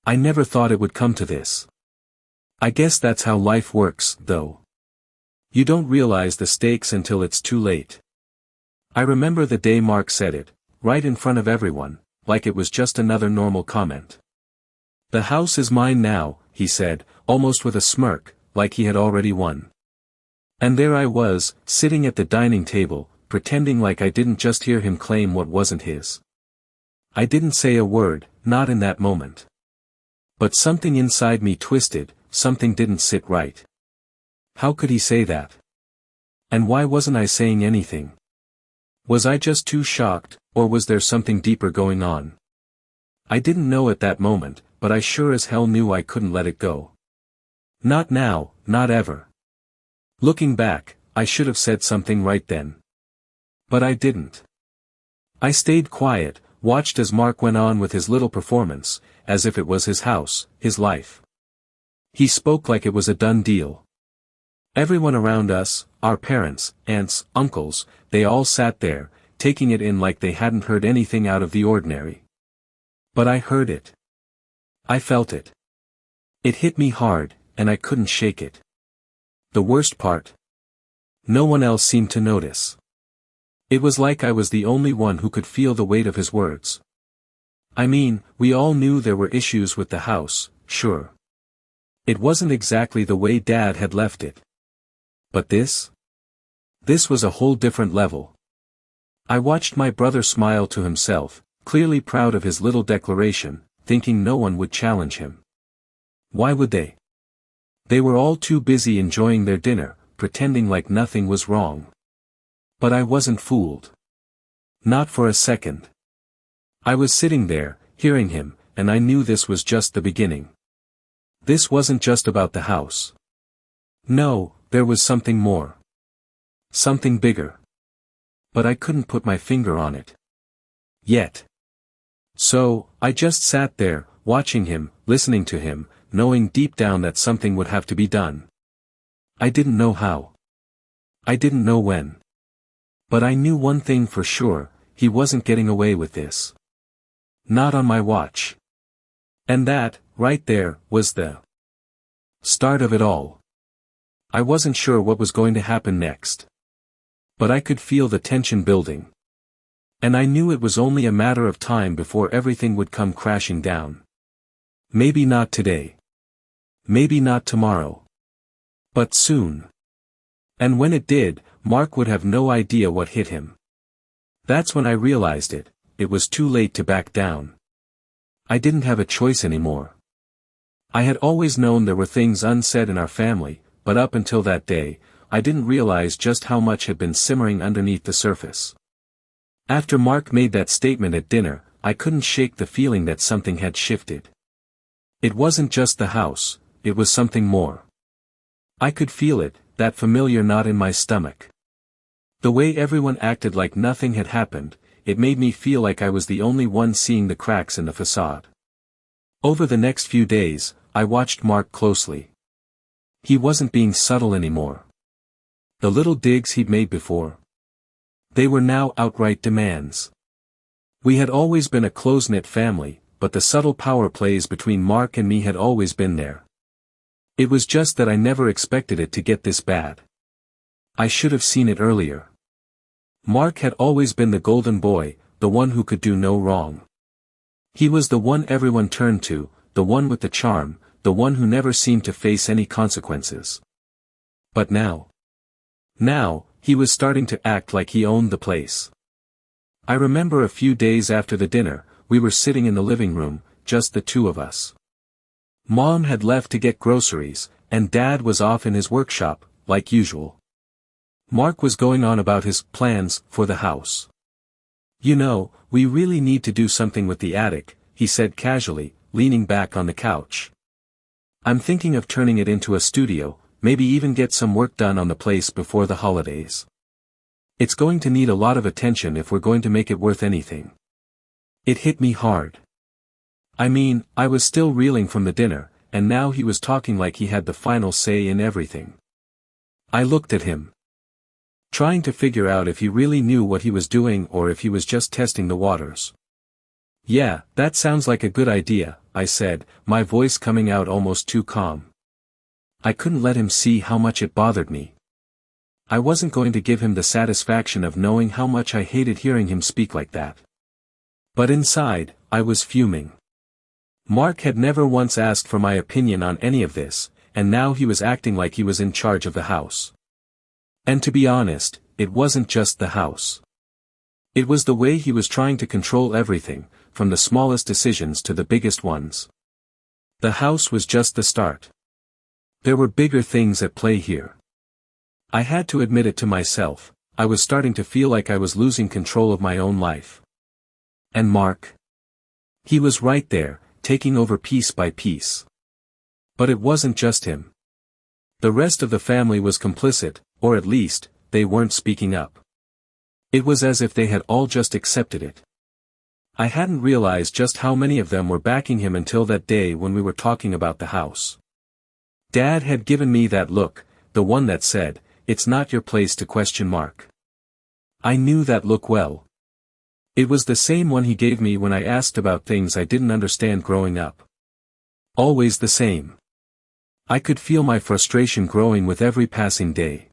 I never thought it would come to this. I guess that's how life works, though. You don't realize the stakes until it's too late. I remember the day Mark said it, right in front of everyone, like it was just another normal comment. "The house is mine now," he said, almost with a smirk, like he had already won. And there I was, sitting at the dining table, pretending like I didn't just hear him claim what wasn't his. I didn't say a word, not in that moment. But something inside me twisted, something didn't sit right. How could he say that? And why wasn't I saying anything? Was I just too shocked, or was there something deeper going on? I didn't know at that moment, but I sure as hell knew I couldn't let it go. Not now, not ever. Looking back, I should have said something right then. But I didn't. I stayed quiet, watched as Mark went on with his little performance, as if it was his house, his life. He spoke like it was a done deal. Everyone around us, our parents, aunts, uncles, they all sat there, taking it in like they hadn't heard anything out of the ordinary. But I heard it. I felt it. It hit me hard, and I couldn't shake it. The worst part? No one else seemed to notice. It was like I was the only one who could feel the weight of his words. I mean, we all knew there were issues with the house, sure. It wasn't exactly the way Dad had left it. But this? This was a whole different level. I watched my brother smile to himself, clearly proud of his little declaration, thinking no one would challenge him. Why would they? They were all too busy enjoying their dinner, pretending like nothing was wrong. But I wasn't fooled. Not for a second. I was sitting there, hearing him, and I knew this was just the beginning. This wasn't just about the house. No, there was something more. Something bigger. But I couldn't put my finger on it. Yet. So, I just sat there, watching him, listening to him, knowing deep down that something would have to be done. I didn't know how. I didn't know when. But I knew one thing for sure, he wasn't getting away with this. Not on my watch. And that, right there, was the start of it all. I wasn't sure what was going to happen next. But I could feel the tension building. And I knew it was only a matter of time before everything would come crashing down. Maybe not today. Maybe not tomorrow. But soon. And when it did, Mark would have no idea what hit him. That's when I realized it, it was too late to back down. I didn't have a choice anymore. I had always known there were things unsaid in our family, but up until that day, I didn't realize just how much had been simmering underneath the surface. After Mark made that statement at dinner, I couldn't shake the feeling that something had shifted. It wasn't just the house, it was something more. I could feel it, that familiar knot in my stomach. The way everyone acted like nothing had happened, it made me feel like I was the only one seeing the cracks in the facade. Over the next few days, I watched Mark closely. He wasn't being subtle anymore. The little digs he'd made before. They were now outright demands. We had always been a close-knit family, but the subtle power plays between Mark and me had always been there. It was just that I never expected it to get this bad. I should have seen it earlier. Mark had always been the golden boy, the one who could do no wrong. He was the one everyone turned to, the one with the charm, the one who never seemed to face any consequences. But now, he was starting to act like he owned the place. I remember a few days after the dinner, we were sitting in the living room, just the two of us. Mom had left to get groceries, and Dad was off in his workshop, like usual. Mark was going on about his plans for the house. "You know, we really need to do something with the attic," he said casually, leaning back on the couch. "I'm thinking of turning it into a studio, maybe even get some work done on the place before the holidays. It's going to need a lot of attention if we're going to make it worth anything." It hit me hard. I mean, I was still reeling from the dinner, and now he was talking like he had the final say in everything. I looked at him, trying to figure out if he really knew what he was doing or if he was just testing the waters. "Yeah, that sounds like a good idea," I said, my voice coming out almost too calm. I couldn't let him see how much it bothered me. I wasn't going to give him the satisfaction of knowing how much I hated hearing him speak like that. But inside, I was fuming. Mark had never once asked for my opinion on any of this, and now he was acting like he was in charge of the house. And to be honest, it wasn't just the house. It was the way he was trying to control everything, from the smallest decisions to the biggest ones. The house was just the start. There were bigger things at play here. I had to admit it to myself, I was starting to feel like I was losing control of my own life. And Mark? He was right there, taking over piece by piece. But it wasn't just him. The rest of the family was complicit, or at least, they weren't speaking up. It was as if they had all just accepted it. I hadn't realized just how many of them were backing him until that day when we were talking about the house. Dad had given me that look, the one that said, "It's not your place to question Mark." I knew that look well. It was the same one he gave me when I asked about things I didn't understand growing up. Always the same. I could feel my frustration growing with every passing day.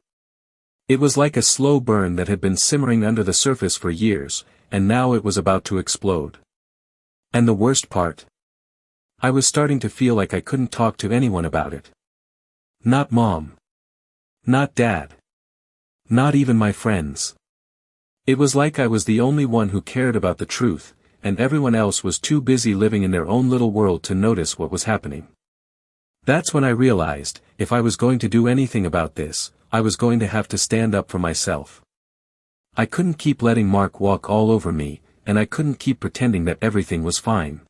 It was like a slow burn that had been simmering under the surface for years, and now it was about to explode. And the worst part? I was starting to feel like I couldn't talk to anyone about it. Not Mom. Not Dad. Not even my friends. It was like I was the only one who cared about the truth, and everyone else was too busy living in their own little world to notice what was happening. That's when I realized, if I was going to do anything about this, I was going to have to stand up for myself. I couldn't keep letting Mark walk all over me, and I couldn't keep pretending that everything was fine.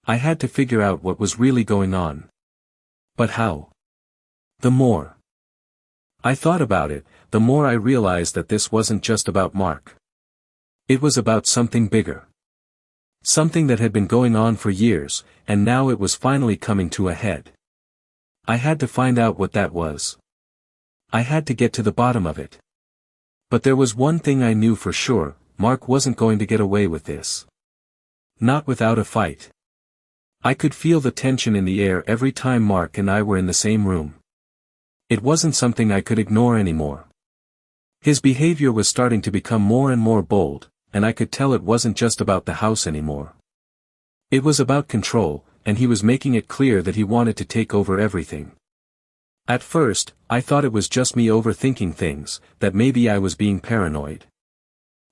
I had to figure out what was really going on. But how? The more I thought about it, the more I realized that this wasn't just about Mark. It was about something bigger. Something that had been going on for years, and now it was finally coming to a head. I had to find out what that was. I had to get to the bottom of it. But there was one thing I knew for sure, Mark wasn't going to get away with this. Not without a fight. I could feel the tension in the air every time Mark and I were in the same room. It wasn't something I could ignore anymore. His behavior was starting to become more and more bold, and I could tell it wasn't just about the house anymore. It was about control, and he was making it clear that he wanted to take over everything. At first, I thought it was just me overthinking things, that maybe I was being paranoid.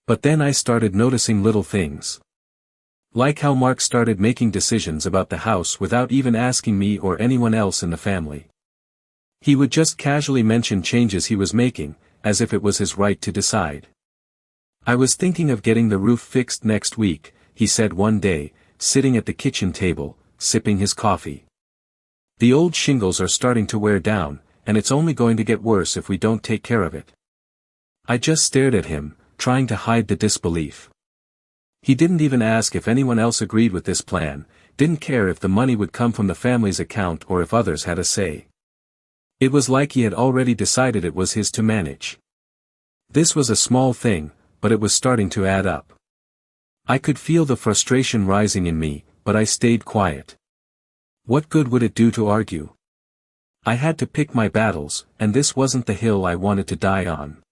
But then I started noticing little things. Like how Mark started making decisions about the house without even asking me or anyone else in the family. He would just casually mention changes he was making, as if it was his right to decide. "I was thinking of getting the roof fixed next week," he said one day, sitting at the kitchen table, sipping his coffee. "The old shingles are starting to wear down, and it's only going to get worse if we don't take care of it." I just stared at him, trying to hide the disbelief. He didn't even ask if anyone else agreed with this plan, didn't care if the money would come from the family's account or if others had a say. It was like he had already decided it was his to manage. This was a small thing, but it was starting to add up. I could feel the frustration rising in me, but I stayed quiet. What good would it do to argue? I had to pick my battles, and this wasn't the hill I wanted to die on.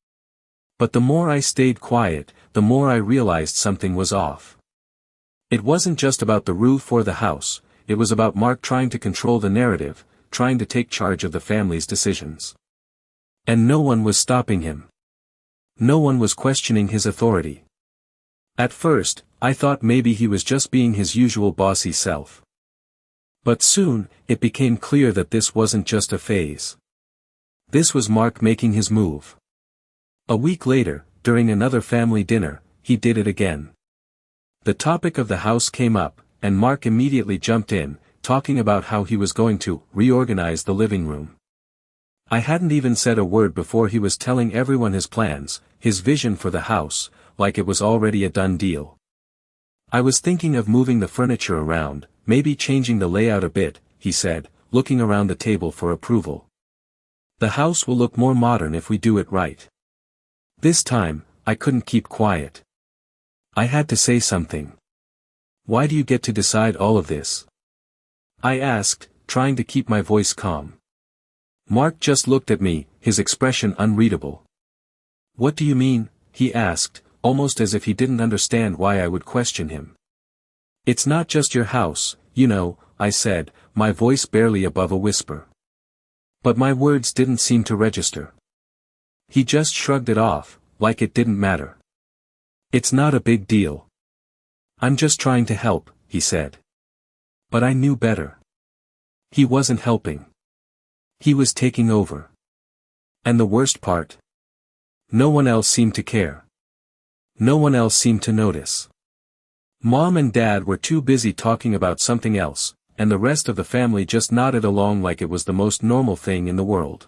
But the more I stayed quiet, the more I realized something was off. It wasn't just about the roof or the house, it was about Mark trying to control the narrative, trying to take charge of the family's decisions. And no one was stopping him. No one was questioning his authority. At first, I thought maybe he was just being his usual bossy self. But soon, it became clear that this wasn't just a phase. This was Mark making his move. A week later, during another family dinner, he did it again. The topic of the house came up, and Mark immediately jumped in, talking about how he was going to reorganize the living room. I hadn't even said a word before he was telling everyone his plans, his vision for the house, like it was already a done deal. "I was thinking of moving the furniture around, maybe changing the layout a bit," he said, looking around the table for approval. "The house will look more modern if we do it right." This time, I couldn't keep quiet. I had to say something. "Why do you get to decide all of this? I asked, trying to keep my voice calm. Mark just looked at me, his expression unreadable. What do you mean? He asked, almost as if he didn't understand why I would question him. It's not just your house, you know, I said, my voice barely above a whisper. But my words didn't seem to register. He just shrugged it off, like it didn't matter. It's not a big deal. I'm just trying to help, he said. But I knew better. He wasn't helping. He was taking over. And the worst part? No one else seemed to care. No one else seemed to notice. Mom and Dad were too busy talking about something else, and the rest of the family just nodded along like it was the most normal thing in the world.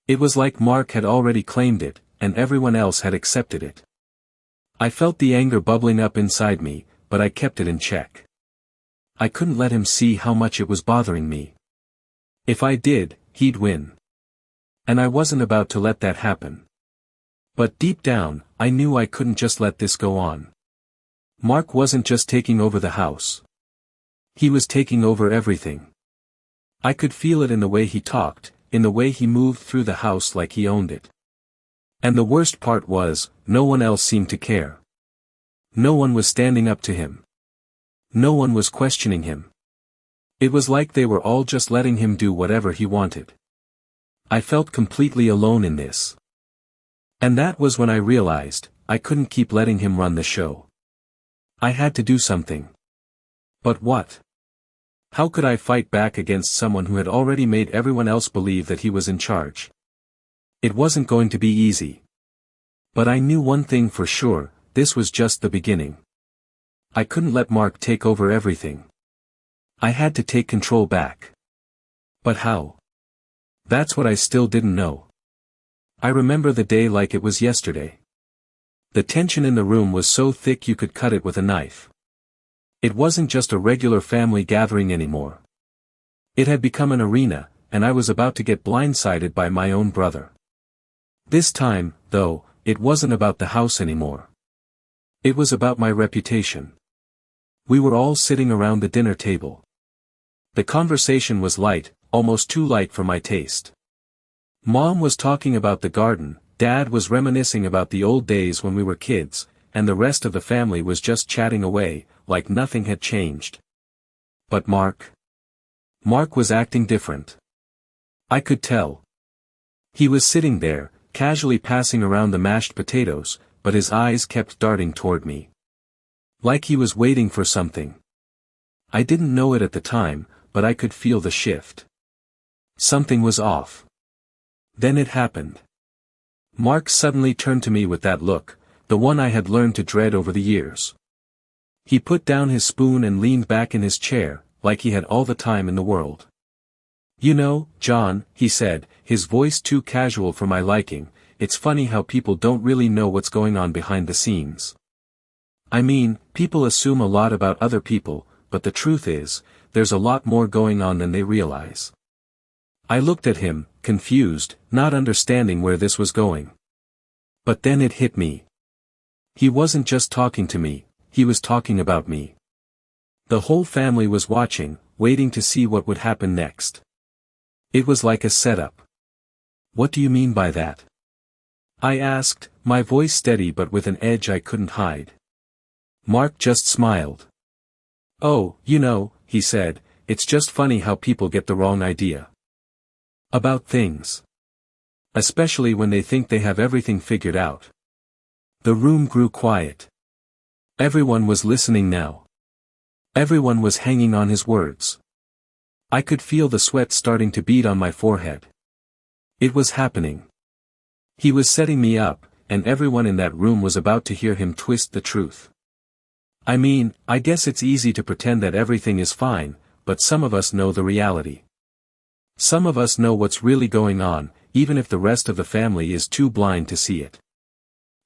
It was like Mark had already claimed it, and everyone else had accepted it. I felt the anger bubbling up inside me, but I kept it in check. I couldn't let him see how much it was bothering me. If I did, he'd win. And I wasn't about to let that happen. But deep down, I knew I couldn't just let this go on. Mark wasn't just taking over the house. He was taking over everything. I could feel it in the way he talked, in the way he moved through the house like he owned it. And the worst part was, no one else seemed to care. No one was standing up to him. No one was questioning him. It was like they were all just letting him do whatever he wanted. I felt completely alone in this. And that was when I realized, I couldn't keep letting him run the show. I had to do something. But what? How could I fight back against someone who had already made everyone else believe that he was in charge? It wasn't going to be easy. But I knew one thing for sure, this was just the beginning. I couldn't let Mark take over everything. I had to take control back. But how? That's what I still didn't know. I remember the day like it was yesterday. The tension in the room was so thick you could cut it with a knife. It wasn't just a regular family gathering anymore. It had become an arena, and I was about to get blindsided by my own brother. This time, though, it wasn't about the house anymore. It was about my reputation. We were all sitting around the dinner table. The conversation was light, almost too light for my taste. Mom was talking about the garden, Dad was reminiscing about the old days when we were kids, and the rest of the family was just chatting away, like nothing had changed. But Mark? Mark was acting different. I could tell. He was sitting there, casually passing around the mashed potatoes, but his eyes kept darting toward me. Like he was waiting for something. I didn't know it at the time, but I could feel the shift. Something was off. Then it happened. Mark suddenly turned to me with that look, the one I had learned to dread over the years. He put down his spoon and leaned back in his chair, like he had all the time in the world. You know, John, he said, his voice too casual for my liking, it's funny how people don't really know what's going on behind the scenes. I mean, people assume a lot about other people, but the truth is, there's a lot more going on than they realize. I looked at him, confused, not understanding where this was going. But then it hit me. He wasn't just talking to me, he was talking about me. The whole family was watching, waiting to see what would happen next. It was like a setup. What do you mean by that? I asked, my voice steady but with an edge I couldn't hide. Mark just smiled. Oh, you know, he said, it's just funny how people get the wrong idea about things. Especially when they think they have everything figured out. The room grew quiet. Everyone was listening now. Everyone was hanging on his words. I could feel the sweat starting to bead on my forehead. It was happening. He was setting me up, and everyone in that room was about to hear him twist the truth. I mean, I guess it's easy to pretend that everything is fine, but some of us know the reality. Some of us know what's really going on, even if the rest of the family is too blind to see it.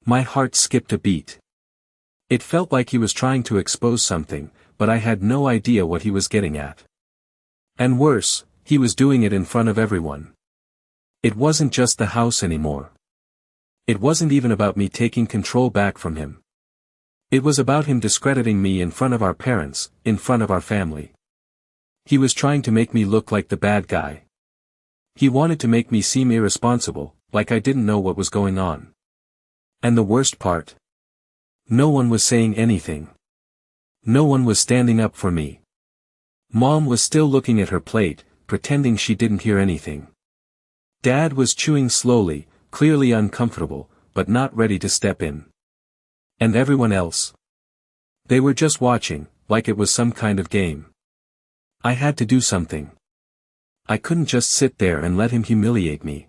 My heart skipped a beat. It felt like he was trying to expose something, but I had no idea what he was getting at. And worse, he was doing it in front of everyone. It wasn't just the house anymore. It wasn't even about me taking control back from him. It was about him discrediting me in front of our parents, in front of our family. He was trying to make me look like the bad guy. He wanted to make me seem irresponsible, like I didn't know what was going on. And the worst part? No one was saying anything. No one was standing up for me. Mom was still looking at her plate, pretending she didn't hear anything. Dad was chewing slowly, clearly uncomfortable, but not ready to step in. And everyone else? They were just watching, like it was some kind of game. I had to do something. I couldn't just sit there and let him humiliate me.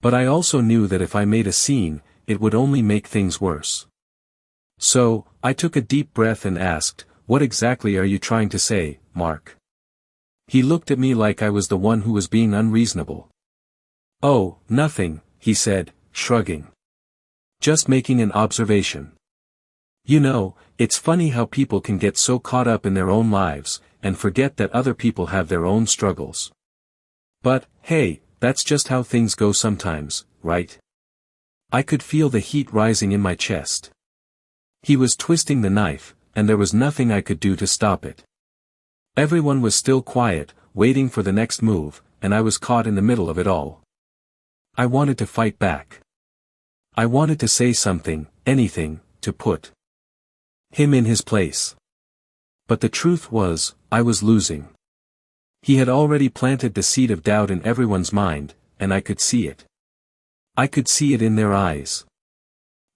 But I also knew that if I made a scene, it would only make things worse. So, I took a deep breath and asked, "What exactly are you trying to say, Mark?" He looked at me like I was the one who was being unreasonable. "Oh, nothing," he said, shrugging. "Just making an observation. You know, it's funny how people can get so caught up in their own lives, and forget that other people have their own struggles. But, hey, that's just how things go sometimes, right?" I could feel the heat rising in my chest. He was twisting the knife, and there was nothing I could do to stop it. Everyone was still quiet, waiting for the next move, and I was caught in the middle of it all. I wanted to fight back. I wanted to say something, anything, to put him in his place. But the truth was, I was losing. He had already planted the seed of doubt in everyone's mind, and I could see it. I could see it in their eyes.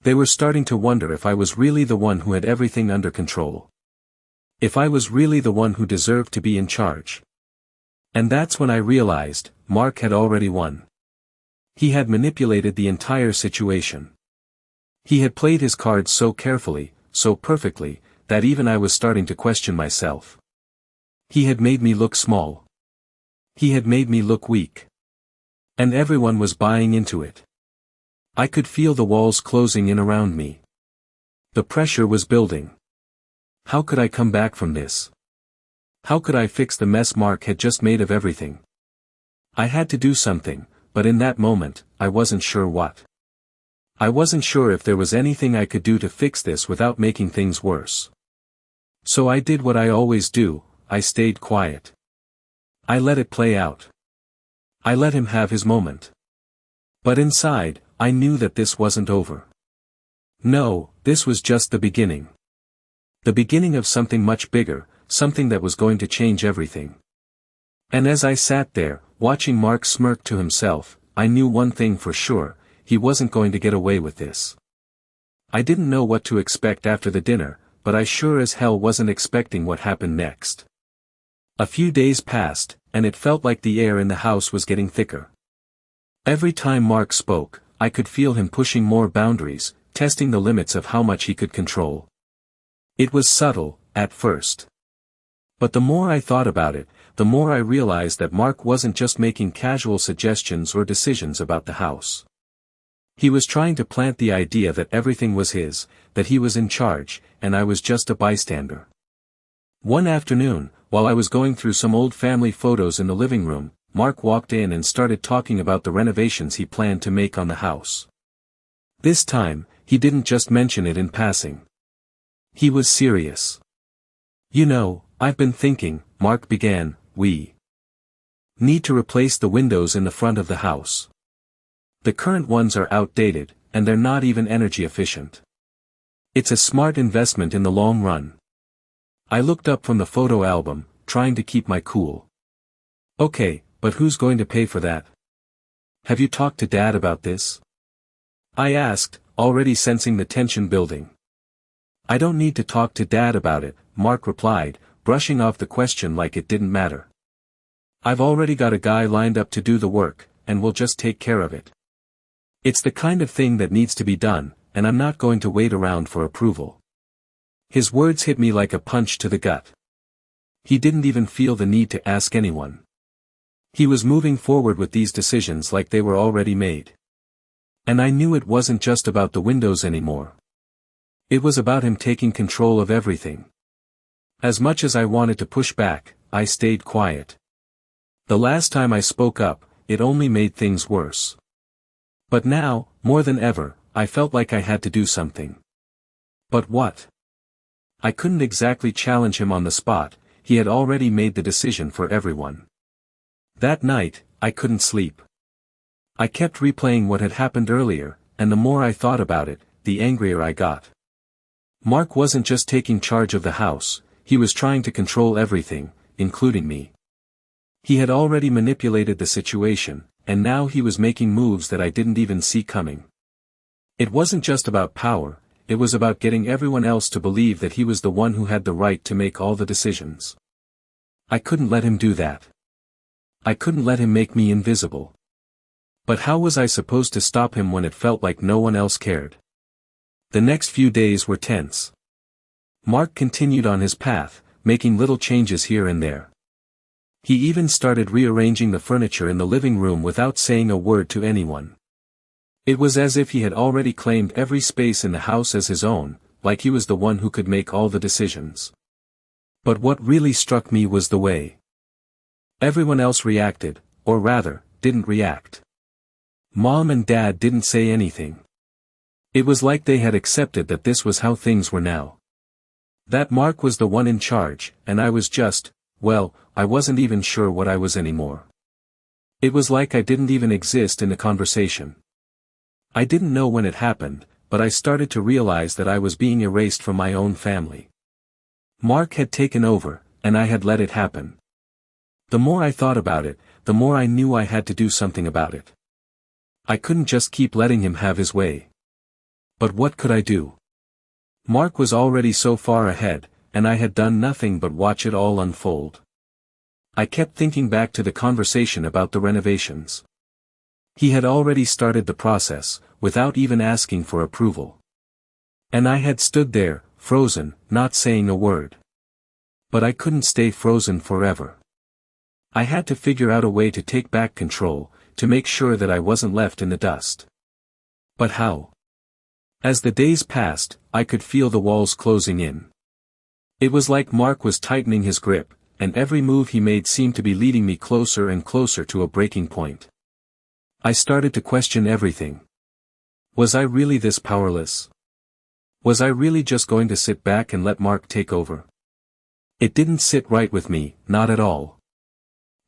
They were starting to wonder if I was really the one who had everything under control. If I was really the one who deserved to be in charge. And that's when I realized, Mark had already won. He had manipulated the entire situation. He had played his cards so carefully, so perfectly, that even I was starting to question myself. He had made me look small. He had made me look weak. And everyone was buying into it. I could feel the walls closing in around me. The pressure was building. How could I come back from this? How could I fix the mess Mark had just made of everything? I had to do something, but in that moment, I wasn't sure what. I wasn't sure if there was anything I could do to fix this without making things worse. So I did what I always do, I stayed quiet. I let it play out. I let him have his moment. But inside, I knew that this wasn't over. No, this was just the beginning. The beginning of something much bigger, something that was going to change everything. And as I sat there, watching Mark smirk to himself, I knew one thing for sure, he wasn't going to get away with this. I didn't know what to expect after the dinner, but I sure as hell wasn't expecting what happened next. A few days passed, and it felt like the air in the house was getting thicker. Every time Mark spoke, I could feel him pushing more boundaries, testing the limits of how much he could control. It was subtle, at first. But the more I thought about it, the more I realized that Mark wasn't just making casual suggestions or decisions about the house. He was trying to plant the idea that everything was his, that he was in charge, and I was just a bystander. One afternoon, while I was going through some old family photos in the living room, Mark walked in and started talking about the renovations he planned to make on the house. This time, he didn't just mention it in passing. He was serious. "You know, I've been thinking," Mark began, "we need to replace the windows in the front of the house. The current ones are outdated, and they're not even energy efficient. It's a smart investment in the long run." I looked up from the photo album, trying to keep my cool. "Okay, but who's going to pay for that? Have you talked to Dad about this?" I asked, already sensing the tension building. "I don't need to talk to Dad about it," Mark replied, brushing off the question like it didn't matter. "I've already got a guy lined up to do the work, and we'll just take care of it. It's the kind of thing that needs to be done, and I'm not going to wait around for approval." His words hit me like a punch to the gut. He didn't even feel the need to ask anyone. He was moving forward with these decisions like they were already made. And I knew it wasn't just about the windows anymore. It was about him taking control of everything. As much as I wanted to push back, I stayed quiet. The last time I spoke up, it only made things worse. But now, more than ever, I felt like I had to do something. But what? I couldn't exactly challenge him on the spot, he had already made the decision for everyone. That night, I couldn't sleep. I kept replaying what had happened earlier, and the more I thought about it, the angrier I got. Mark wasn't just taking charge of the house, he was trying to control everything, including me. He had already manipulated the situation, and now he was making moves that I didn't even see coming. It wasn't just about power, it was about getting everyone else to believe that he was the one who had the right to make all the decisions. I couldn't let him do that. I couldn't let him make me invisible. But how was I supposed to stop him when it felt like no one else cared? The next few days were tense. Mark continued on his path, making little changes here and there. He even started rearranging the furniture in the living room without saying a word to anyone. It was as if he had already claimed every space in the house as his own, like he was the one who could make all the decisions. But what really struck me was the way everyone else reacted, or rather, didn't react. Mom and Dad didn't say anything. It was like they had accepted that this was how things were now. That Mark was the one in charge, and I was just, well, I wasn't even sure what I was anymore. It was like I didn't even exist in the conversation. I didn't know when it happened, but I started to realize that I was being erased from my own family. Mark had taken over, and I had let it happen. The more I thought about it, the more I knew I had to do something about it. I couldn't just keep letting him have his way. But what could I do? Mark was already so far ahead, and I had done nothing but watch it all unfold. I kept thinking back to the conversation about the renovations. He had already started the process, without even asking for approval. And I had stood there, frozen, not saying a word. But I couldn't stay frozen forever. I had to figure out a way to take back control, to make sure that I wasn't left in the dust. But how? As the days passed, I could feel the walls closing in. It was like Mark was tightening his grip, and every move he made seemed to be leading me closer and closer to a breaking point. I started to question everything. Was I really this powerless? Was I really just going to sit back and let Mark take over? It didn't sit right with me, not at all.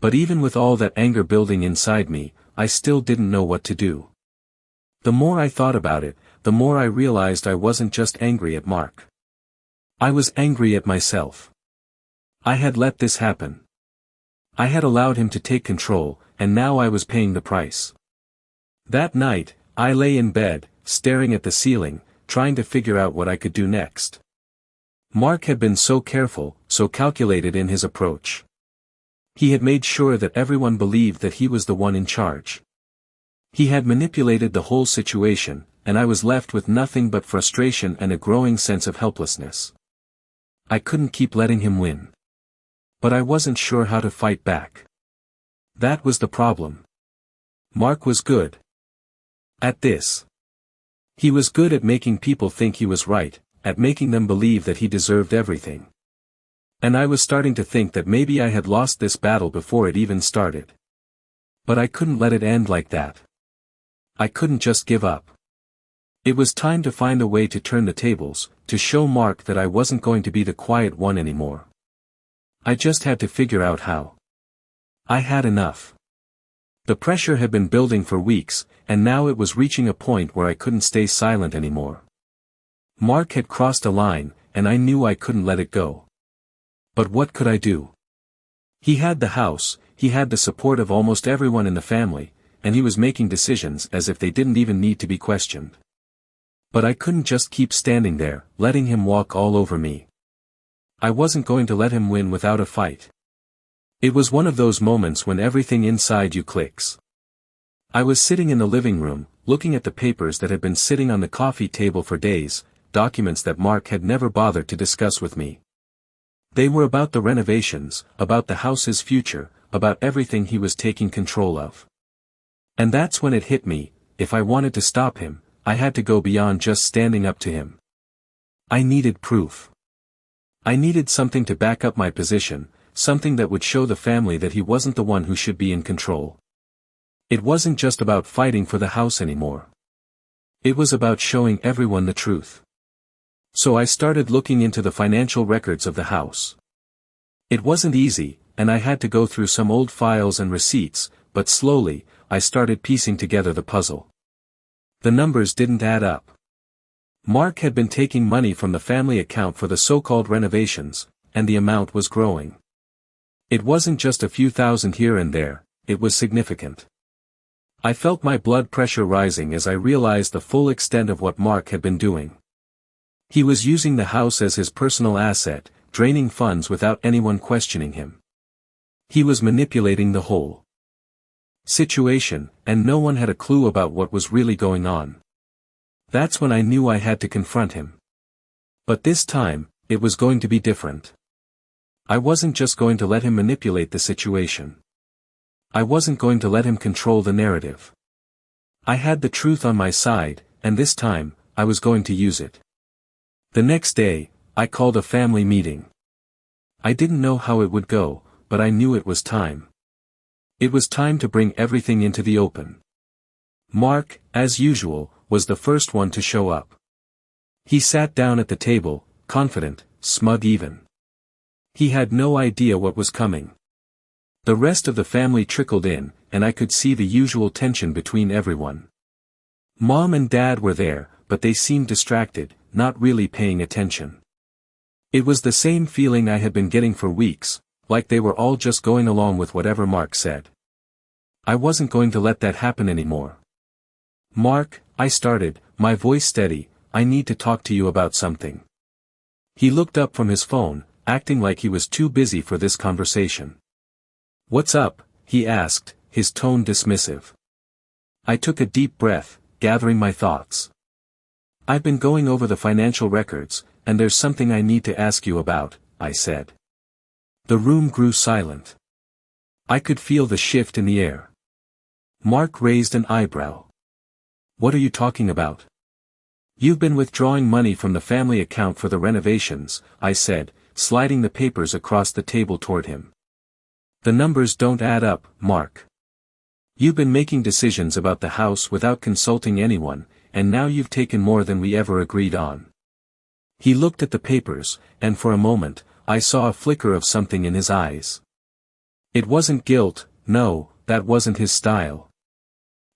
But even with all that anger building inside me, I still didn't know what to do. The more I thought about it, the more I realized I wasn't just angry at Mark. I was angry at myself. I had let this happen. I had allowed him to take control, and now I was paying the price. That night, I lay in bed, staring at the ceiling, trying to figure out what I could do next. Mark had been so careful, so calculated in his approach. He had made sure that everyone believed that he was the one in charge. He had manipulated the whole situation, and I was left with nothing but frustration and a growing sense of helplessness. I couldn't keep letting him win. But I wasn't sure how to fight back. That was the problem. Mark was good at this. He was good at making people think he was right, at making them believe that he deserved everything. And I was starting to think that maybe I had lost this battle before it even started. But I couldn't let it end like that. I couldn't just give up. It was time to find a way to turn the tables, to show Mark that I wasn't going to be the quiet one anymore. I just had to figure out how. I had enough. The pressure had been building for weeks, and now it was reaching a point where I couldn't stay silent anymore. Mark had crossed a line, and I knew I couldn't let it go. But what could I do? He had the house, he had the support of almost everyone in the family, and he was making decisions as if they didn't even need to be questioned. But I couldn't just keep standing there, letting him walk all over me. I wasn't going to let him win without a fight. It was one of those moments when everything inside you clicks. I was sitting in the living room, looking at the papers that had been sitting on the coffee table for days, documents that Mark had never bothered to discuss with me. They were about the renovations, about the house's future, about everything he was taking control of. And that's when it hit me, if I wanted to stop him, I had to go beyond just standing up to him. I needed proof. I needed something to back up my position, something that would show the family that he wasn't the one who should be in control. It wasn't just about fighting for the house anymore. It was about showing everyone the truth. So I started looking into the financial records of the house. It wasn't easy, and I had to go through some old files and receipts, but slowly, I started piecing together the puzzle. The numbers didn't add up. Mark had been taking money from the family account for the so-called renovations, and the amount was growing. It wasn't just a few thousand here and there, it was significant. I felt my blood pressure rising as I realized the full extent of what Mark had been doing. He was using the house as his personal asset, draining funds without anyone questioning him. He was manipulating the whole situation, and no one had a clue about what was really going on. That's when I knew I had to confront him. But this time, it was going to be different. I wasn't just going to let him manipulate the situation. I wasn't going to let him control the narrative. I had the truth on my side, and this time, I was going to use it. The next day, I called a family meeting. I didn't know how it would go, but I knew it was time. It was time to bring everything into the open. Mark, as usual, was the first one to show up. He sat down at the table, confident, smug even. He had no idea what was coming. The rest of the family trickled in, and I could see the usual tension between everyone. Mom and Dad were there, but they seemed distracted, not really paying attention. It was the same feeling I had been getting for weeks, like they were all just going along with whatever Mark said. I wasn't going to let that happen anymore. Mark, I started, my voice steady, I need to talk to you about something. He looked up from his phone, acting like he was too busy for this conversation. What's up? He asked, his tone dismissive. I took a deep breath, gathering my thoughts. I've been going over the financial records, and there's something I need to ask you about, I said. The room grew silent. I could feel the shift in the air. Mark raised an eyebrow. What are you talking about? You've been withdrawing money from the family account for the renovations, I said, sliding the papers across the table toward him. The numbers don't add up, Mark. You've been making decisions about the house without consulting anyone, and now you've taken more than we ever agreed on. He looked at the papers, and for a moment, I saw a flicker of something in his eyes. It wasn't guilt, no, that wasn't his style.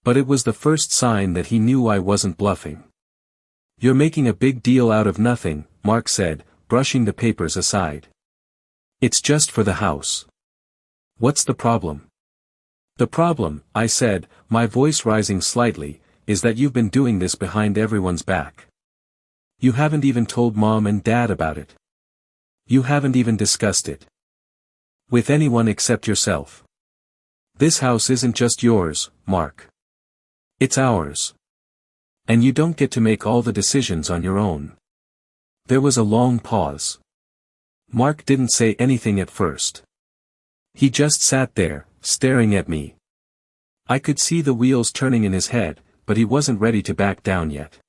But it was the first sign that he knew I wasn't bluffing. You're making a big deal out of nothing, Mark said, brushing the papers aside. It's just for the house. What's the problem? The problem, I said, my voice rising slightly, is that you've been doing this behind everyone's back. You haven't even told Mom and Dad about it. You haven't even discussed it with anyone except yourself. This house isn't just yours, Mark. It's ours. And you don't get to make all the decisions on your own. There was a long pause. Mark didn't say anything at first. He just sat there, staring at me. I could see the wheels turning in his head, but he wasn't ready to back down yet.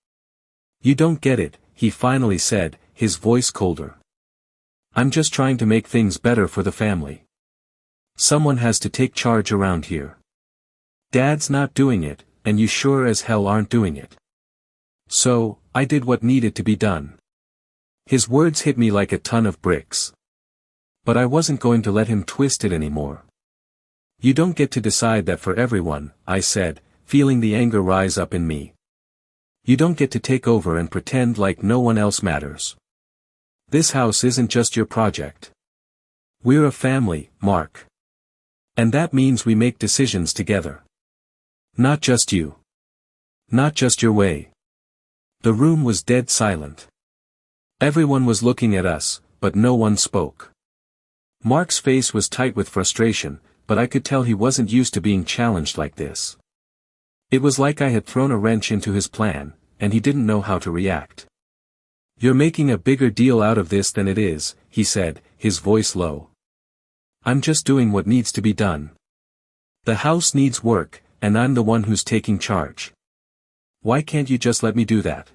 You don't get it, he finally said, his voice colder. I'm just trying to make things better for the family. Someone has to take charge around here. Dad's not doing it, and you sure as hell aren't doing it. So, I did what needed to be done. His words hit me like a ton of bricks. But I wasn't going to let him twist it anymore. You don't get to decide that for everyone, I said, feeling the anger rise up in me. You don't get to take over and pretend like no one else matters. This house isn't just your project. We're a family, Mark. And that means we make decisions together. Not just you. Not just your way. The room was dead silent. Everyone was looking at us, but no one spoke. Mark's face was tight with frustration, but I could tell he wasn't used to being challenged like this. It was like I had thrown a wrench into his plan, and he didn't know how to react. You're making a bigger deal out of this than it is, he said, his voice low. I'm just doing what needs to be done. The house needs work, and I'm the one who's taking charge. Why can't you just let me do that?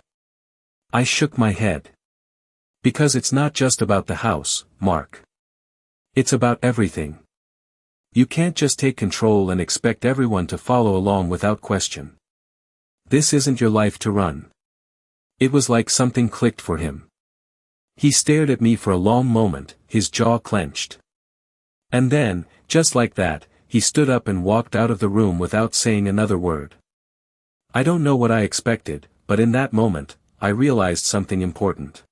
I shook my head. Because it's not just about the house, Mark. It's about everything. You can't just take control and expect everyone to follow along without question. This isn't your life to run. It was like something clicked for him. He stared at me for a long moment, his jaw clenched. And then, just like that, he stood up and walked out of the room without saying another word. I don't know what I expected, but in that moment, I realized something important.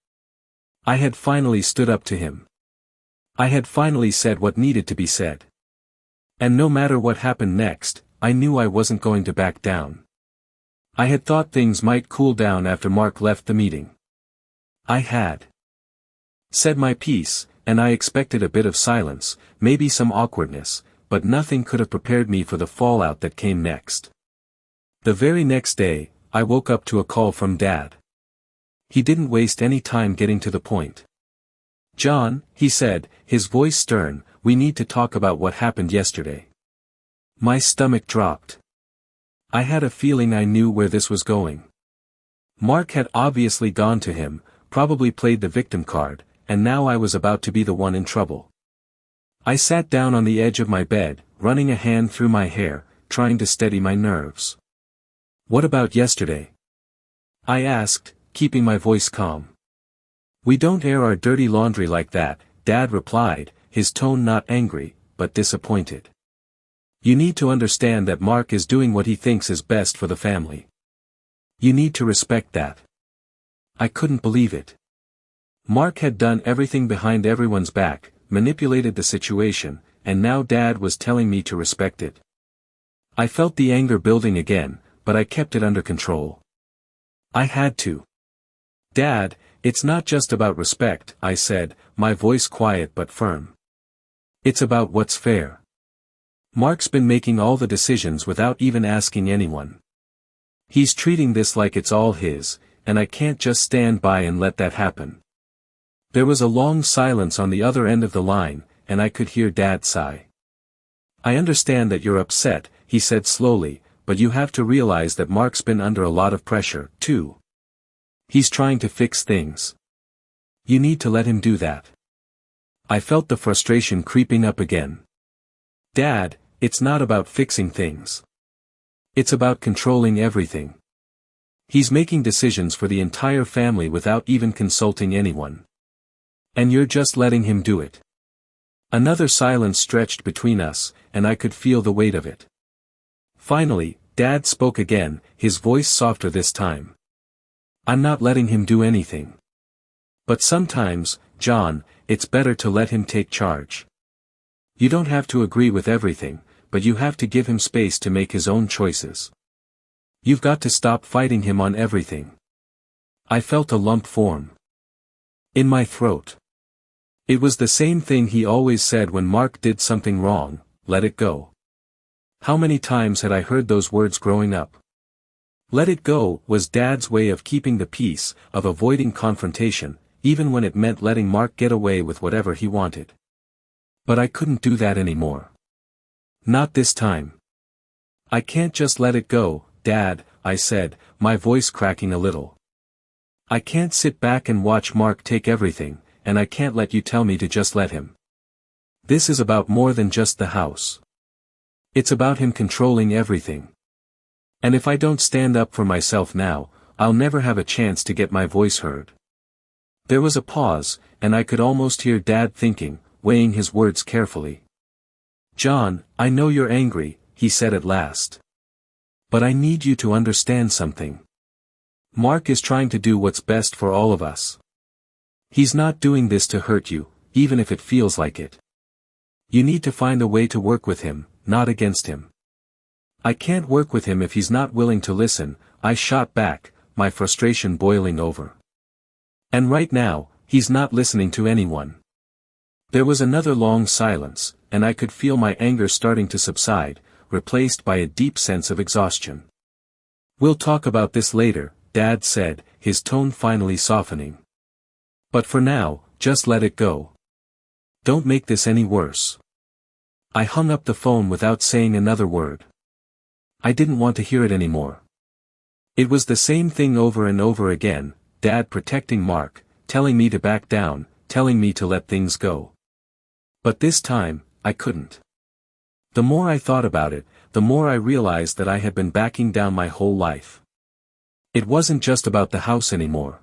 I had finally stood up to him. I had finally said what needed to be said. And no matter what happened next, I knew I wasn't going to back down. I had thought things might cool down after Mark left the meeting. I had said my piece, and I expected a bit of silence, maybe some awkwardness, but nothing could have prepared me for the fallout that came next. The very next day, I woke up to a call from Dad. He didn't waste any time getting to the point. "John," he said, his voice stern, "we need to talk about what happened yesterday." My stomach dropped. I had a feeling I knew where this was going. Mark had obviously gone to him, probably played the victim card, and now I was about to be the one in trouble. I sat down on the edge of my bed, running a hand through my hair, trying to steady my nerves. "What about yesterday?" I asked, keeping my voice calm. "We don't air our dirty laundry like that," Dad replied, his tone not angry, but disappointed. "You need to understand that Mark is doing what he thinks is best for the family. You need to respect that." I couldn't believe it. Mark had done everything behind everyone's back, manipulated the situation, and now Dad was telling me to respect it. I felt the anger building again, but I kept it under control. I had to. "Dad, it's not just about respect," I said, my voice quiet but firm. "It's about what's fair. Mark's been making all the decisions without even asking anyone. He's treating this like it's all his, and I can't just stand by and let that happen." There was a long silence on the other end of the line, and I could hear Dad sigh. "I understand that you're upset," he said slowly, "but you have to realize that Mark's been under a lot of pressure, too. He's trying to fix things. You need to let him do that." I felt the frustration creeping up again. "Dad, it's not about fixing things. It's about controlling everything. He's making decisions for the entire family without even consulting anyone. And you're just letting him do it." Another silence stretched between us, and I could feel the weight of it. Finally, Dad spoke again, his voice softer this time. "I'm not letting him do anything. But sometimes, John, it's better to let him take charge. You don't have to agree with everything, but you have to give him space to make his own choices. You've got to stop fighting him on everything." I felt a lump form in my throat. It was the same thing he always said when Mark did something wrong: let it go. How many times had I heard those words growing up? Let it go was Dad's way of keeping the peace, of avoiding confrontation, even when it meant letting Mark get away with whatever he wanted. But I couldn't do that anymore. Not this time. "I can't just let it go, Dad," I said, my voice cracking a little. "I can't sit back and watch Mark take everything, and I can't let you tell me to just let him. This is about more than just the house. It's about him controlling everything. And if I don't stand up for myself now, I'll never have a chance to get my voice heard." There was a pause, and I could almost hear Dad thinking, weighing his words carefully. "John, I know you're angry," he said at last. "But I need you to understand something. Mark is trying to do what's best for all of us. He's not doing this to hurt you, even if it feels like it. You need to find a way to work with him, not against him." "I can't work with him if he's not willing to listen," I shot back, my frustration boiling over. "And right now, he's not listening to anyone." There was another long silence, and I could feel my anger starting to subside, replaced by a deep sense of exhaustion. "We'll talk about this later," Dad said, his tone finally softening. "But for now, just let it go. Don't make this any worse." I hung up the phone without saying another word. I didn't want to hear it anymore. It was the same thing over and over again: Dad protecting Mark, telling me to back down, telling me to let things go. But this time, I couldn't. The more I thought about it, the more I realized that I had been backing down my whole life. It wasn't just about the house anymore.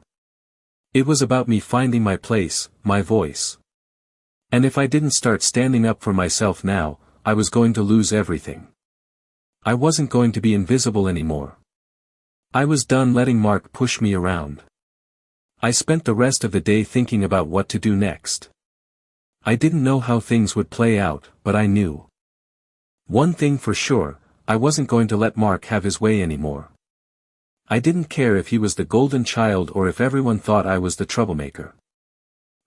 It was about me finding my place, my voice. And if I didn't start standing up for myself now, I was going to lose everything. I wasn't going to be invisible anymore. I was done letting Mark push me around. I spent the rest of the day thinking about what to do next. I didn't know how things would play out, but I knew. One thing for sure, I wasn't going to let Mark have his way anymore. I didn't care if he was the golden child or if everyone thought I was the troublemaker.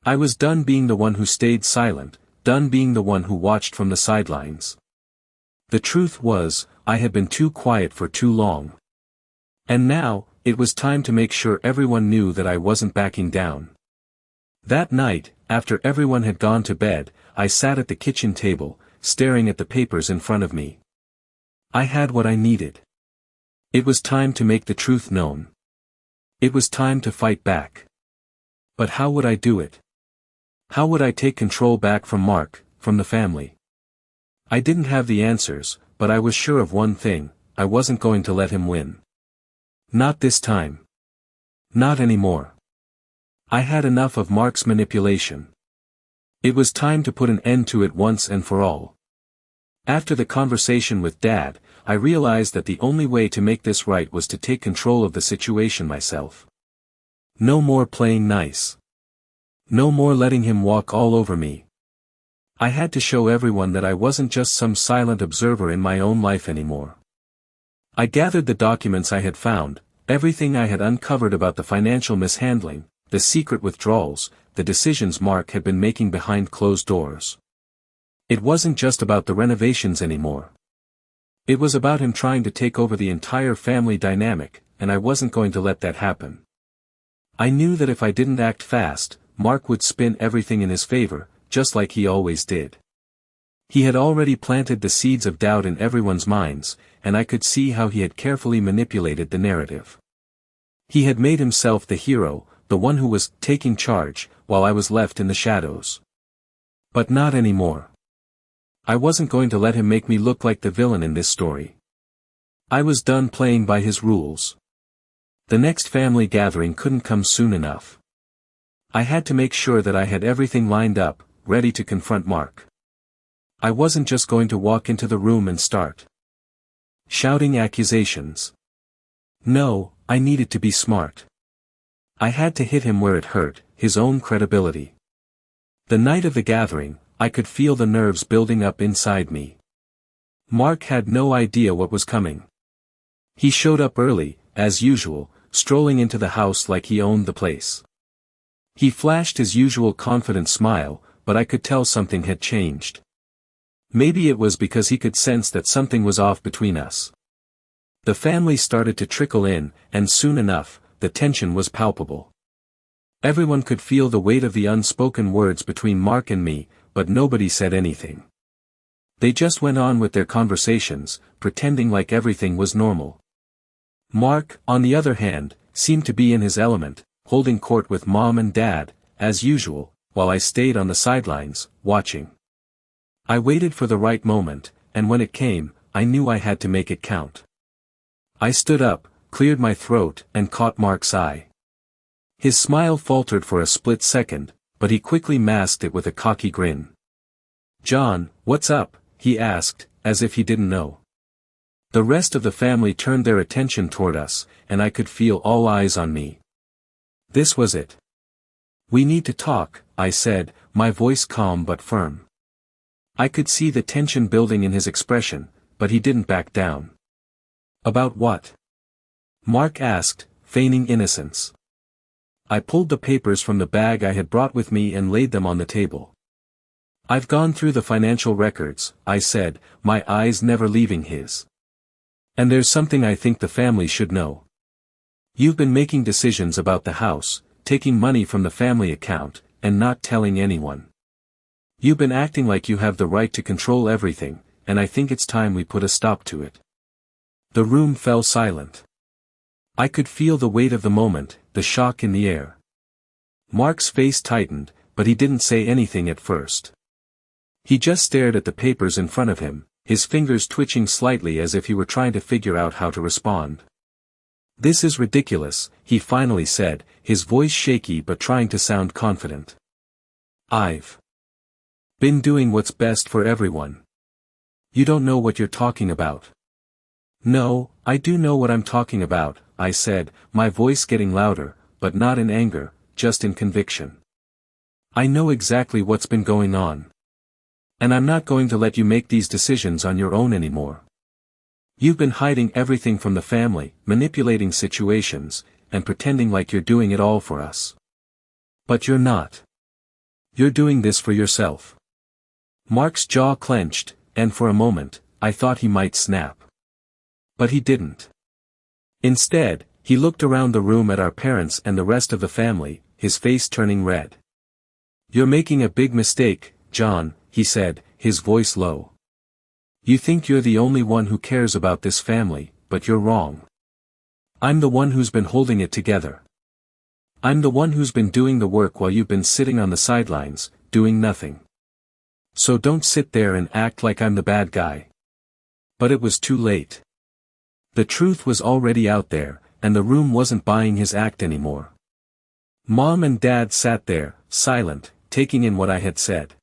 I was done being the one who stayed silent, done being the one who watched from the sidelines. The truth was, I had been too quiet for too long. And now, it was time to make sure everyone knew that I wasn't backing down. That night, after everyone had gone to bed, I sat at the kitchen table, staring at the papers in front of me. I had what I needed. It was time to make the truth known. It was time to fight back. But how would I do it? How would I take control back from Mark, from the family? I didn't have the answers, but I was sure of one thing, I wasn't going to let him win. Not this time. Not anymore. I had enough of Mark's manipulation. It was time to put an end to it once and for all. After the conversation with Dad, I realized that the only way to make this right was to take control of the situation myself. No more playing nice. No more letting him walk all over me. I had to show everyone that I wasn't just some silent observer in my own life anymore. I gathered the documents I had found, everything I had uncovered about the financial mishandling, the secret withdrawals, the decisions Mark had been making behind closed doors. It wasn't just about the renovations anymore. It was about him trying to take over the entire family dynamic, and I wasn't going to let that happen. I knew that if I didn't act fast, Mark would spin everything in his favor, just like he always did. He had already planted the seeds of doubt in everyone's minds, and I could see how he had carefully manipulated the narrative. He had made himself the hero, the one who was taking charge, while I was left in the shadows. But not anymore. I wasn't going to let him make me look like the villain in this story. I was done playing by his rules. The next family gathering couldn't come soon enough. I had to make sure that I had everything lined up, ready to confront Mark. I wasn't just going to walk into the room and start shouting accusations. No, I needed to be smart. I had to hit him where it hurt, his own credibility. The night of the gathering, I could feel the nerves building up inside me. Mark had no idea what was coming. He showed up early, as usual, strolling into the house like he owned the place. He flashed his usual confident smile, but I could tell something had changed. Maybe it was because he could sense that something was off between us. The family started to trickle in, and soon enough, the tension was palpable. Everyone could feel the weight of the unspoken words between Mark and me, but nobody said anything. They just went on with their conversations, pretending like everything was normal. Mark, on the other hand, seemed to be in his element, holding court with Mom and Dad, as usual, while I stayed on the sidelines, watching. I waited for the right moment, and when it came, I knew I had to make it count. I stood up, cleared my throat, and caught Mark's eye. His smile faltered for a split second, but he quickly masked it with a cocky grin. "John, what's up?" he asked, as if he didn't know. The rest of the family turned their attention toward us, and I could feel all eyes on me. This was it. "We need to talk," I said, my voice calm but firm. I could see the tension building in his expression, but he didn't back down. "About what?" Mark asked, feigning innocence. I pulled the papers from the bag I had brought with me and laid them on the table. "I've gone through the financial records," I said, my eyes never leaving his. "And there's something I think the family should know. You've been making decisions about the house, taking money from the family account, and not telling anyone. You've been acting like you have the right to control everything, and I think it's time we put a stop to it." The room fell silent. I could feel the weight of the moment, the shock in the air. Mark's face tightened, but he didn't say anything at first. He just stared at the papers in front of him, his fingers twitching slightly as if he were trying to figure out how to respond. "This is ridiculous," he finally said, his voice shaky but trying to sound confident. "I've Been doing what's best for everyone. You don't know what you're talking about. No, I do know what I'm talking about, I said, my voice getting louder, but not in anger, just in conviction. I know exactly what's been going on. And I'm not going to let you make these decisions on your own anymore. You've been hiding everything from the family, manipulating situations, and pretending like you're doing it all for us. But you're not. You're doing this for yourself. Mark's jaw clenched, and for a moment, I thought he might snap. But he didn't. Instead, he looked around the room at our parents and the rest of the family, his face turning red. You're making a big mistake, John, he said, his voice low. You think you're the only one who cares about this family, but you're wrong. I'm the one who's been holding it together. I'm the one who's been doing the work while you've been sitting on the sidelines, doing nothing. So don't sit there and act like I'm the bad guy. But it was too late. The truth was already out there, and the room wasn't buying his act anymore. Mom and Dad sat there, silent, taking in what I had said.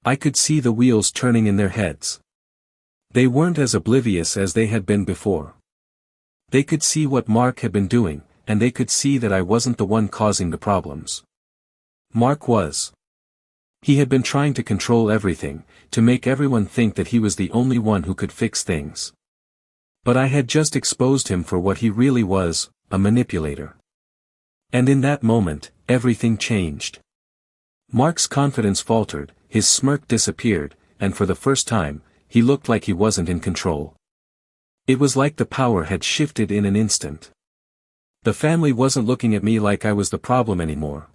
I could see the wheels turning in their heads. They weren't as oblivious as they had been before. They could see what Mark had been doing, and they could see that I wasn't the one causing the problems. Mark was. He had been trying to control everything, to make everyone think that he was the only one who could fix things. But I had just exposed him for what he really was, a manipulator. And in that moment, everything changed. Mark's confidence faltered, his smirk disappeared, and for the first time, he looked like he wasn't in control. It was like the power had shifted in an instant. The family wasn't looking at me like I was the problem anymore.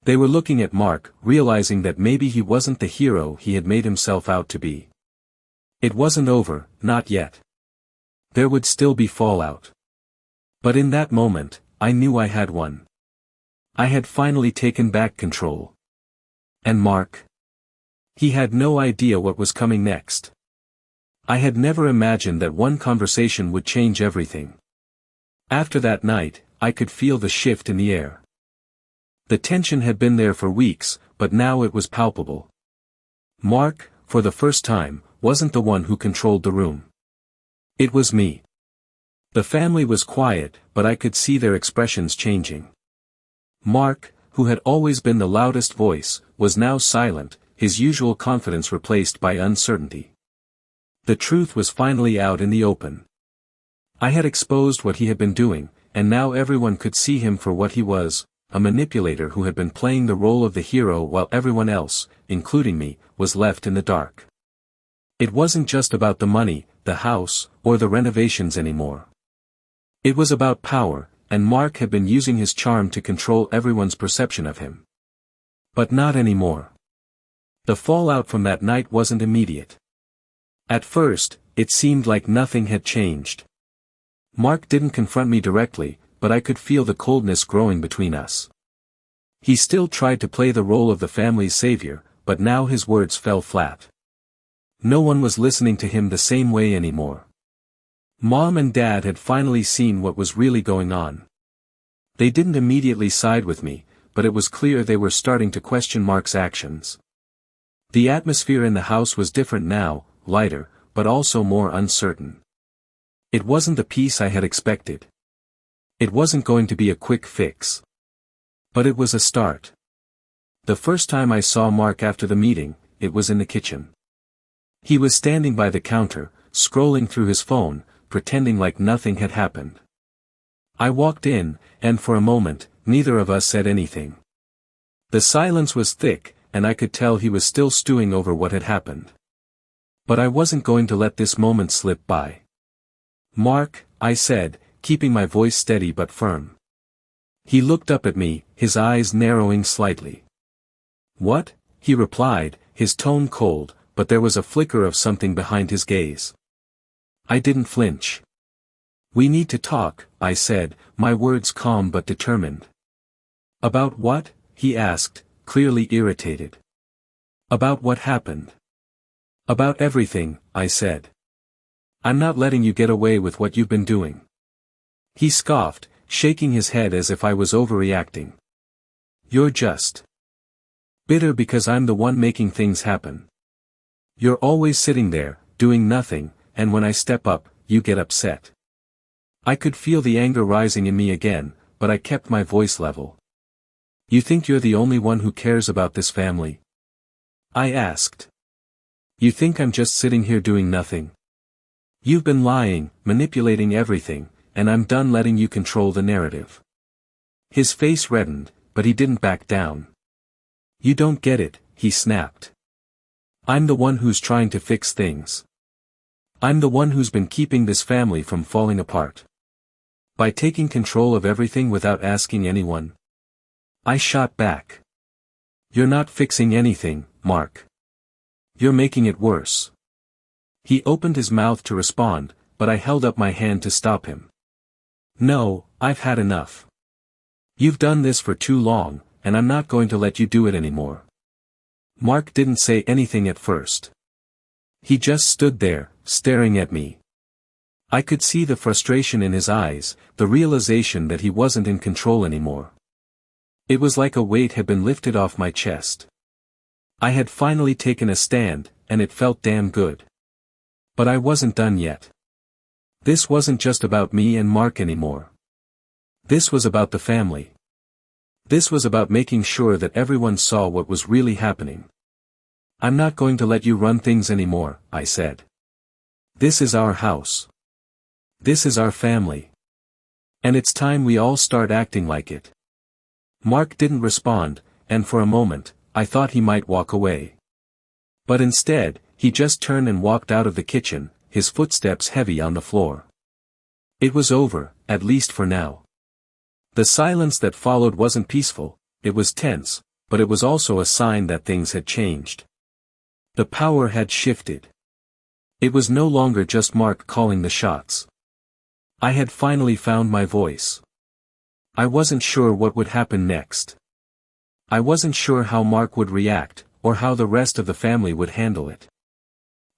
They were looking at Mark, realizing that maybe he wasn't the hero he had made himself out to be. It wasn't over, not yet. There would still be fallout. But in that moment, I knew I had won. I had finally taken back control. And Mark? He had no idea what was coming next. I had never imagined that one conversation would change everything. After that night, I could feel the shift in the air. The tension had been there for weeks, but now it was palpable. Mark, for the first time, wasn't the one who controlled the room. It was me. The family was quiet, but I could see their expressions changing. Mark, who had always been the loudest voice, was now silent, his usual confidence replaced by uncertainty. The truth was finally out in the open. I had exposed what he had been doing, and now everyone could see him for what he was, a manipulator who had been playing the role of the hero while everyone else, including me, was left in the dark. It wasn't just about the money, the house, or the renovations anymore. It was about power, and Mark had been using his charm to control everyone's perception of him. But not anymore. The fallout from that night wasn't immediate. At first, it seemed like nothing had changed. Mark didn't confront me directly, but I could feel the coldness growing between us. He still tried to play the role of the family's savior, but now his words fell flat. No one was listening to him the same way anymore. Mom and Dad had finally seen what was really going on. They didn't immediately side with me, but it was clear they were starting to question Mark's actions. The atmosphere in the house was different now, lighter, but also more uncertain. It wasn't the peace I had expected. It wasn't going to be a quick fix. But it was a start. The first time I saw Mark after the meeting, it was in the kitchen. He was standing by the counter, scrolling through his phone, pretending like nothing had happened. I walked in, and for a moment, neither of us said anything. The silence was thick, and I could tell he was still stewing over what had happened. But I wasn't going to let this moment slip by. Mark, I said, keeping my voice steady but firm. He looked up at me, his eyes narrowing slightly. What? He replied, his tone cold, but there was a flicker of something behind his gaze. I didn't flinch. We need to talk, I said, my words calm but determined. About what? He asked, clearly irritated. About what happened. About everything, I said. I'm not letting you get away with what you've been doing. He scoffed, shaking his head as if I was overreacting. You're just Bitter because I'm the one making things happen. You're always sitting there, doing nothing, and when I step up, you get upset. I could feel the anger rising in me again, but I kept my voice level. You think you're the only one who cares about this family? I asked. You think I'm just sitting here doing nothing? You've been lying, manipulating everything, and I'm done letting you control the narrative. His face reddened, but he didn't back down. You don't get it, he snapped. I'm the one who's trying to fix things. I'm the one who's been keeping this family from falling apart. By taking control of everything without asking anyone. I shot back. You're not fixing anything, Mark. You're making it worse. He opened his mouth to respond, but I held up my hand to stop him. No, I've had enough. You've done this for too long, and I'm not going to let you do it anymore. Mark didn't say anything at first. He just stood there, staring at me. I could see the frustration in his eyes, the realization that he wasn't in control anymore. It was like a weight had been lifted off my chest. I had finally taken a stand, and it felt damn good. But I wasn't done yet. This wasn't just about me and Mark anymore. This was about the family. This was about making sure that everyone saw what was really happening. I'm not going to let you run things anymore, I said. This is our house. This is our family. And it's time we all start acting like it. Mark didn't respond, and for a moment, I thought he might walk away. But instead, he just turned and walked out of the kitchen, his footsteps heavy on the floor. It was over, at least for now. The silence that followed wasn't peaceful, it was tense, but it was also a sign that things had changed. The power had shifted. It was no longer just Mark calling the shots. I had finally found my voice. I wasn't sure what would happen next. I wasn't sure how Mark would react, or how the rest of the family would handle it.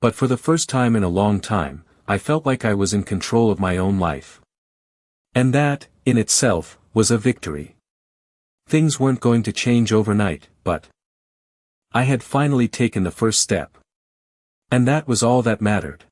But for the first time in a long time, I felt like I was in control of my own life. And that, in itself, was a victory. Things weren't going to change overnight, but I had finally taken the first step. And that was all that mattered.